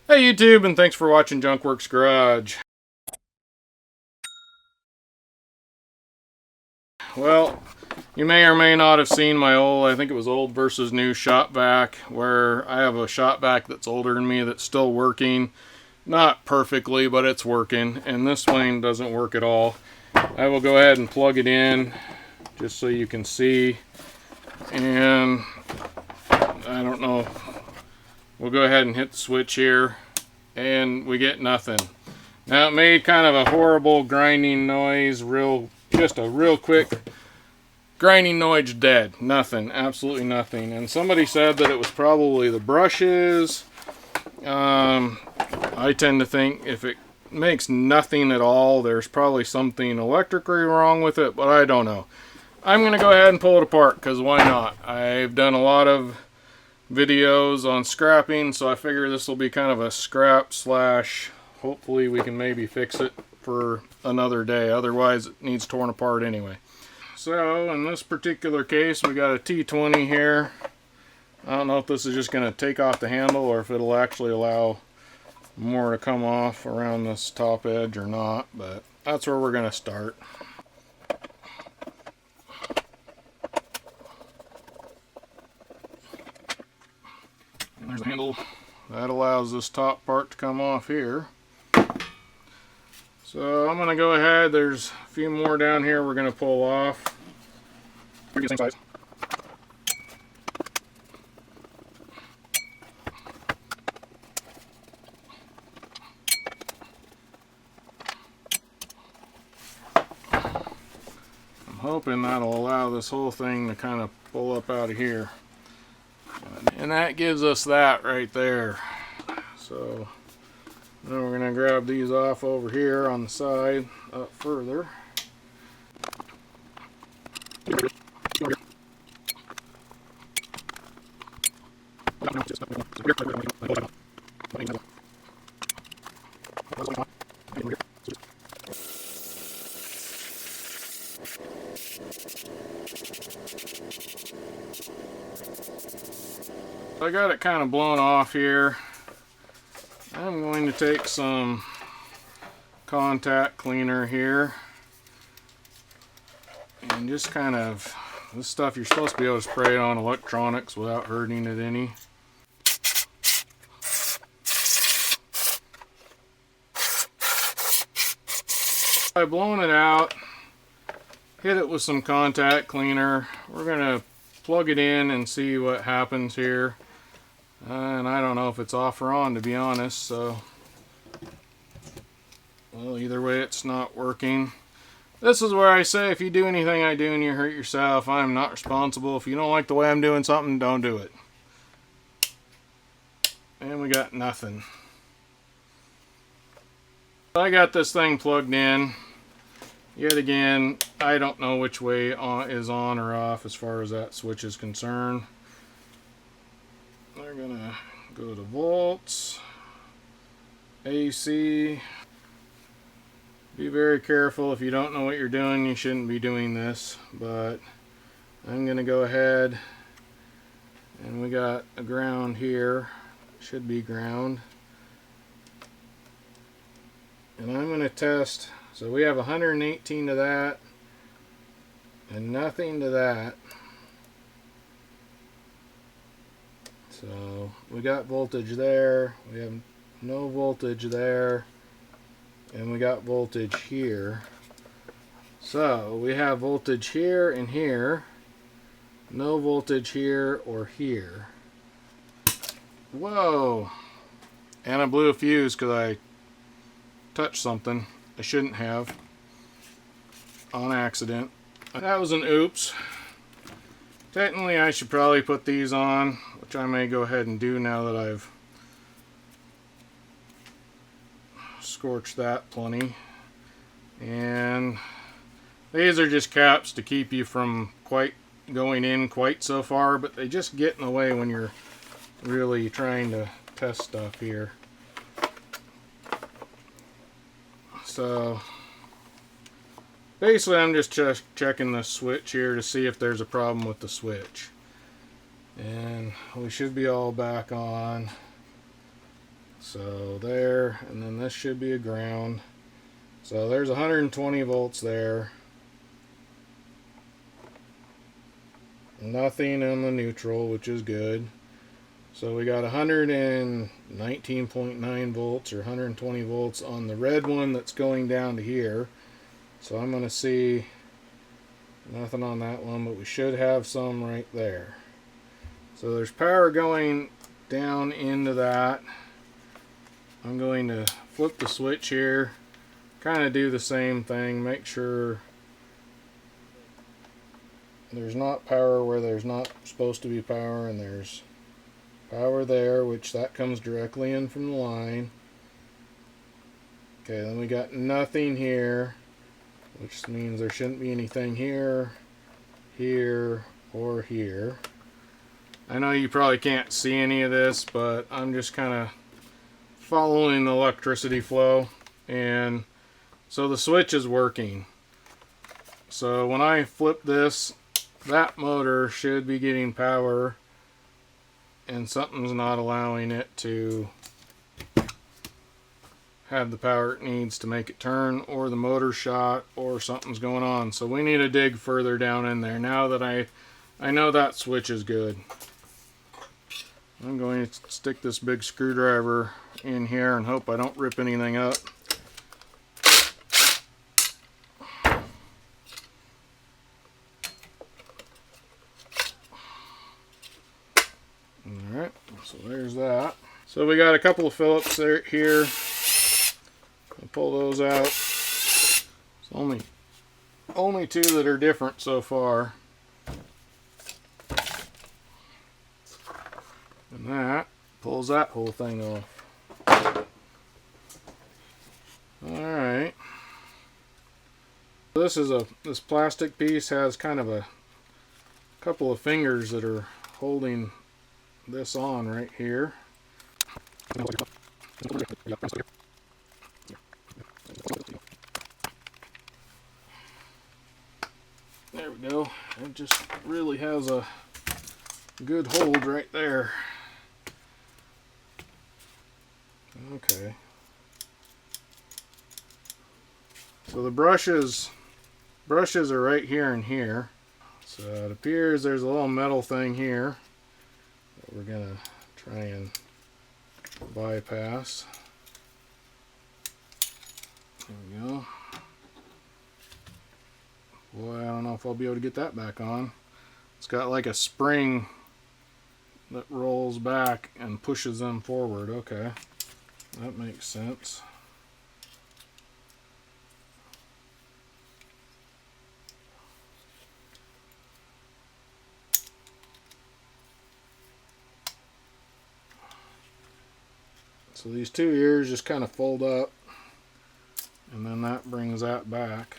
Hey YouTube, and thanks for watching Junkworks Garage. Well, you may or may not have seen my old, I think it was old versus new shop-vac, where I have a shop-vac that's older than me that's still working. Not perfectly, but it's working, and this one doesn't work at all. I will go ahead and plug it in, just so you can see, and I don't know, we'll go ahead and hit the switch here, and we get nothing. Now it made kind of a horrible grinding noise, just a real quick grinding noise. Dead. Nothing. Absolutely nothing. And somebody said that it was probably the brushes. I tend to think if it makes nothing at all, there's probably something electrically wrong with it, but I don't know. I'm going to go ahead and pull it apart, because why not? I've done a lot of videos on scrapping, so I figure this will be kind of a scrap slash, hopefully we can maybe fix it for another day, otherwise it needs torn apart anyway. So in this particular case, we got a T20 here. I don't know if this is just going to take off the handle or if it'll actually allow more to come off around this top edge or not, but that's where we're going to start. And there's a handle that allows this top part to come off here. So I'm going to go ahead, there's a few more down here we're going to pull off. Pretty same size. I'm hoping that'll allow this whole thing to kind of pull up out of here. And that gives us that right there. So now we're going to grab these off over here on the side up further. I got it kind of blown off here. I'm going to take some contact cleaner here and just kind of, this stuff you're supposed to be able to spray it on electronics without hurting it any. By blowing it out, hit it with some contact cleaner. We're going to plug it in and see what happens here. And I don't know if it's off or on, to be honest, so well, either way it's not working. This is where I say if you do anything I do and you hurt yourself, I'm not responsible. If you don't like the way I'm doing something, don't do it. And we got nothing. I got this thing plugged in. Yet again, I don't know which way is on or off as far as that switch is concerned. We're gonna go to volts, AC. Be very careful. If you don't know what you're doing, you shouldn't be doing this, but I'm gonna go ahead, and we got a ground here, should be ground, and I'm gonna test. So we have 118 to that and nothing to that. So we got voltage there, we have no voltage there, and we got voltage here. So we have voltage here and here, no voltage here or here. Whoa! And I blew a fuse because I touched something I shouldn't have on accident. That was an oops. Technically I should probably put these on, which I may go ahead and do now that I've scorched that plenty. And these are just caps to keep you from quite going in quite so far, but they just get in the way when you're really trying to test stuff here. So basically I'm just checking the switch here to see if there's a problem with the switch. And we should be all back on. So there, and then this should be a ground. So there's 120 volts there. Nothing on the neutral, which is good. So we got 119.9 volts or 120 volts on the red one that's going down to here. So I'm going to see nothing on that one, but we should have some right there. So there's power going down into that. I'm going to flip the switch here, kind of do the same thing, make sure there's not power where there's not supposed to be power, and there's power there, which that comes directly in from the line. Okay, then we got nothing here, which means there shouldn't be anything here, here, or here. I know you probably can't see any of this, but I'm just kind of following the electricity flow, and so the switch is working. So when I flip this, that motor should be getting power, and something's not allowing it to have the power it needs to make it turn, or the motor shot, or something's going on. So we need to dig further down in there. Now that I know that switch is good, I'm going to stick this big screwdriver in here and hope I don't rip anything up. Alright, so there's that. So we got a couple of Phillips there, here. I'll pull those out. It's only two that are different so far. And that pulls that whole thing off. Alright. This plastic piece has kind of a couple of fingers that are holding this on right here. There we go. It just really has a good hold right there. Okay. So the brushes are right here and here. So it appears there's a little metal thing here that we're gonna try and bypass. There we go. Boy, I don't know if I'll be able to get that back on. It's got like a spring that rolls back and pushes them forward. Okay, that makes sense. So these two ears just kind of fold up, and then that brings that back.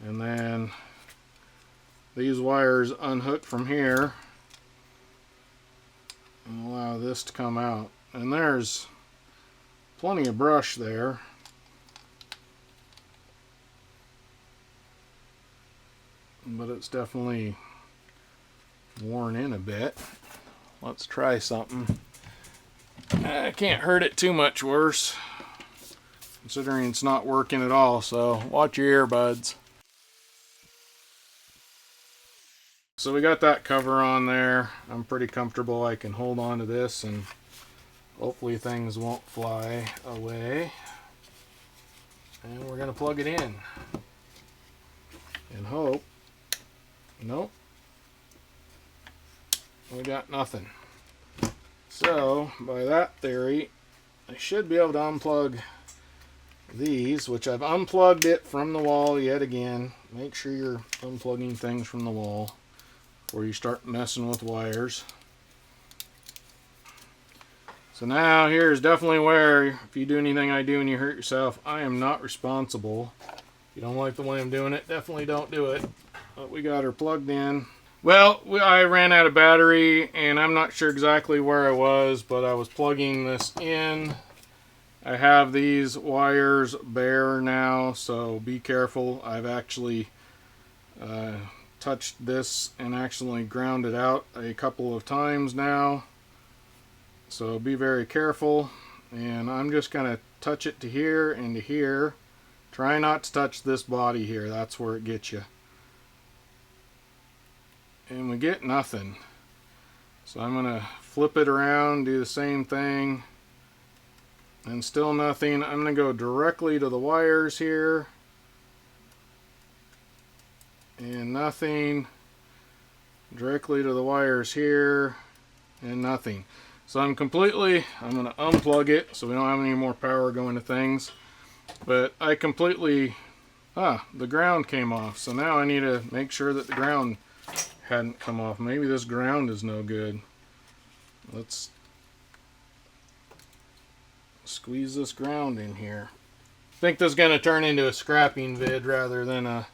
And then these wires unhook from here and allow this to come out. And there's plenty of brush there. But it's definitely worn in a bit. Let's try something. I can't hurt it too much worse, considering it's not working at all, so watch your earbuds. So we got that cover on there. I'm pretty comfortable I can hold on to this and hopefully things won't fly away. And we're going to plug it in and hope. Nope. We got nothing. So, by that theory, I should be able to unplug these, which I've unplugged it from the wall yet again. Make sure you're unplugging things from the wall before you start messing with wires. So now here's definitely where, if you do anything I do and you hurt yourself, I am not responsible. If you don't like the way I'm doing it, definitely don't do it. But we got her plugged in. Well, I ran out of battery, and I'm not sure exactly where I was, but I was plugging this in. I have these wires bare now, so be careful. I've actually touched this and actually ground it out a couple of times now. So be very careful. And I'm just going to touch it to here and to here. Try not to touch this body here. That's where it gets you. And we get nothing. So I'm going to flip it around, do the same thing. And still nothing. I'm going to go directly to the wires here. And nothing. Directly to the wires here. And nothing. So I'm going to unplug it so we don't have any more power going to things. But I completely, the ground came off. So now I need to make sure that the ground hadn't come off. Maybe this ground is no good. Let's squeeze this ground in here. I think this is going to turn into a scrapping vid rather than a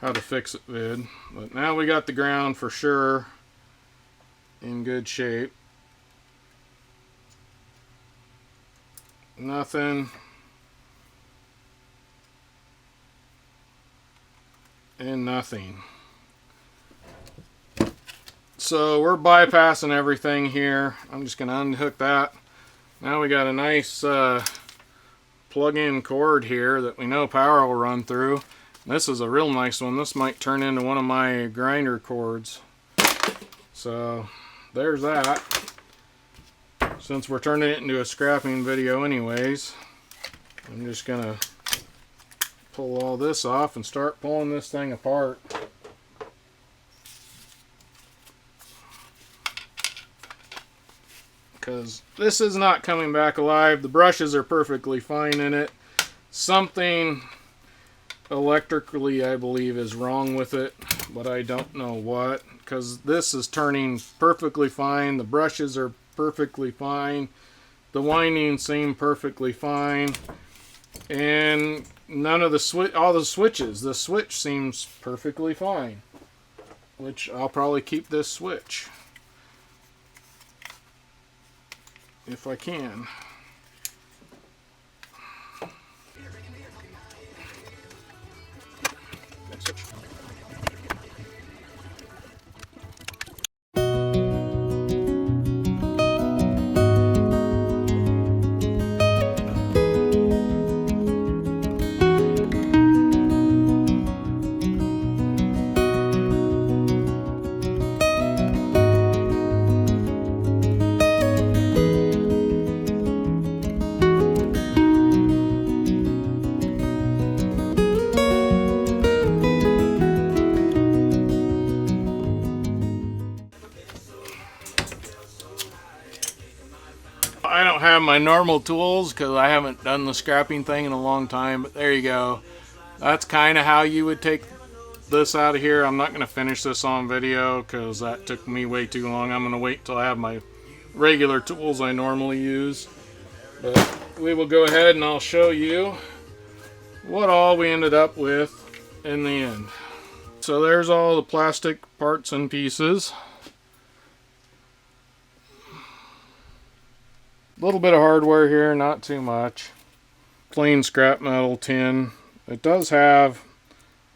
how to fix it vid. But now we got the ground for sure in good shape. Nothing. And nothing. So we're bypassing everything here. I'm just going to unhook that. Now we got a nice plug-in cord here that we know power will run through. This is a real nice one. This might turn into one of my grinder cords. So there's that. Since we're turning it into a scrapping video anyways, I'm just going to pull all this off and start pulling this thing apart. Because this is not coming back alive. The brushes are perfectly fine in it. Something electrically, I believe, is wrong with it, but I don't know what. Because this is turning perfectly fine. The brushes are perfectly fine. The windings seem perfectly fine. And none of the all the switches. The switch seems perfectly fine. Which I'll probably keep this switch. If I can. Next switch. I don't have my normal tools because I haven't done the scrapping thing in a long time, but there you go. That's kind of how you would take this out of here. I'm not going to finish this on video because that took me way too long. I'm going to wait till I have my regular tools I normally use. But we will go ahead and I'll show you what all we ended up with in the end. So there's all the plastic parts and pieces. A little bit of hardware here, not too much. Plain scrap metal tin. It does have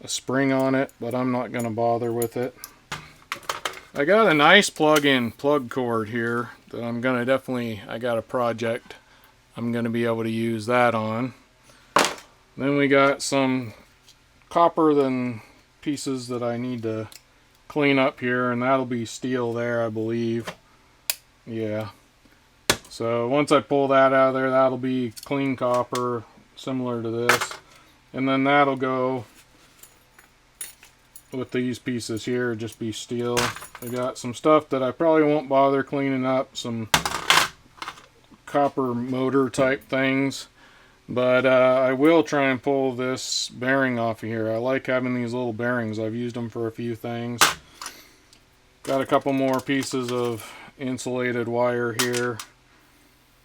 a spring on it, but I'm not going to bother with it. I got a nice plug-in plug cord here that I'm going to I got a project I'm going to be able to use that on. Then we got some copper pieces that I need to clean up here, and that'll be steel there, I believe. Yeah. So once I pull that out of there, that'll be clean copper, similar to this. And then that'll go with these pieces here, just be steel. I got some stuff that I probably won't bother cleaning up, some copper motor type things. But I will try and pull this bearing off of here. I like having these little bearings. I've used them for a few things. Got a couple more pieces of insulated wire here.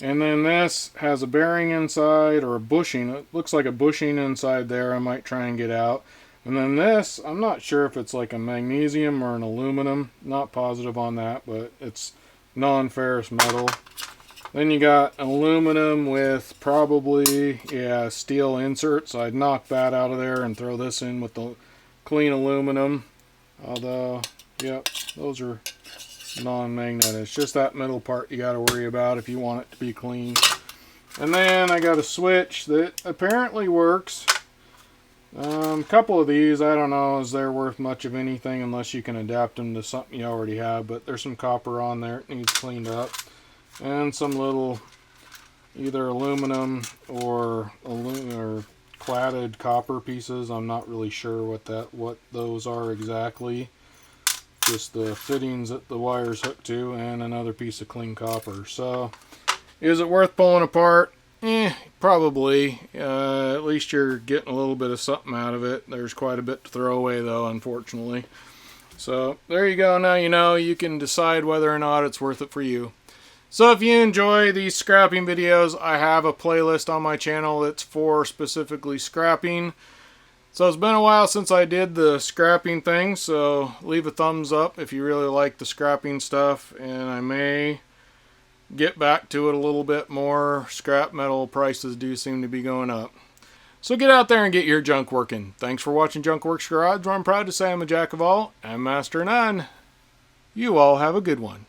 And then this has a bearing inside, or a bushing. It looks like a bushing inside there. I might try and get out. And then this, I'm not sure if it's like a magnesium or an aluminum. Not positive on that, but it's non-ferrous metal. Then you got aluminum with probably, yeah, steel inserts. I'd knock that out of there and throw this in with the clean aluminum. Although, yep, those are non-magnet. It's just that middle part you got to worry about if you want it to be clean. And then I got a switch that apparently works. A couple of these, I don't know is they're worth much of anything unless you can adapt them to something you already have, but there's some copper on there. It needs cleaned up. And some little either aluminum or cladded copper pieces. I'm not really sure what those are exactly. Just the fittings that the wire's hooked to, and another piece of clean copper. So, is it worth pulling apart? Probably. At least you're getting a little bit of something out of it. There's quite a bit to throw away though, unfortunately. So, there you go. Now you know. You can decide whether or not it's worth it for you. So if you enjoy these scrapping videos, I have a playlist on my channel that's for specifically scrapping. So it's been a while since I did the scrapping thing, so leave a thumbs up if you really like the scrapping stuff, and I may get back to it a little bit more. Scrap metal prices do seem to be going up. So get out there and get your junk working. Thanks for watching Junk Works Garage, where I'm proud to say I'm a jack of all and master of none. You all have a good one.